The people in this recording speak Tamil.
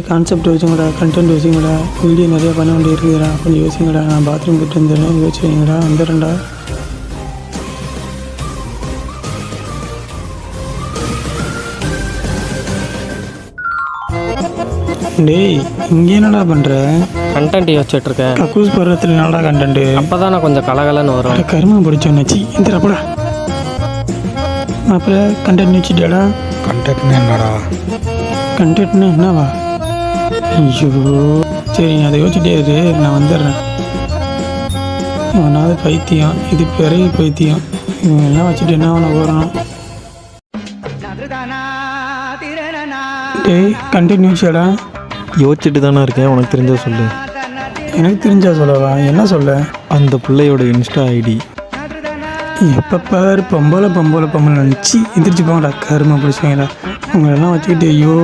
கான்செப்ட் வச்சுங்கடா, கண்டென்ட் வச்சுங்கடா, வீடியோ நிறையா பண்ண வேண்டி இருக்குதுடா, கொஞ்சம் யோசிங்கடா. நான் பாத்ரூம் போய்ட்டு வந்துடுறேன், யோசிச்சு வைங்கடா, வந்துடுறேன்டா. டேய், இங்கே என்னடா பண்ணுற? கண்டென்ட் யோசிச்சுட்டு இருக்கேன். கக்கூஸ் பருவத்தில் என்னடா கண்டென்ட்டு? அப்போ தான் நான் கொஞ்சம் கலகலன்னு வரும். கருமா பிடிச்சோன்னாச்சு இந்திரப்படா. அப்புறம் கண்டென்ட் வச்சுட்டாடா. கண்டென்ட்னா என்னடா? கண்டென்ட்னா என்னவா? ஐயோ, சரி அதை யோசிச்சுட்டே இரு, நான் வந்துடுறேன். இவனாவது பைத்தியம், இது பெரிய பைத்தியம். இவங்க எல்லாம் வச்சுட்டு என்ன அவனை வரணும்? டேய், கண்டென்ட் வச்சாடா? யோசிச்சுட்டு தானே இருக்கேன். உனக்கு தெரிஞ்சா சொல்லு. எனக்கு தெரிஞ்சா சொல்லவா? என்ன சொல்ல? அந்த பிள்ளையோட இன்ஸ்டா ஐடி. எப்போ பாரு பொம்பளை நினச்சி எந்திரிச்சு போங்கடா, கருமா பிடிச்சாங்கடா. உங்களெல்லாம் வச்சுக்கிட்டு ஐயோ.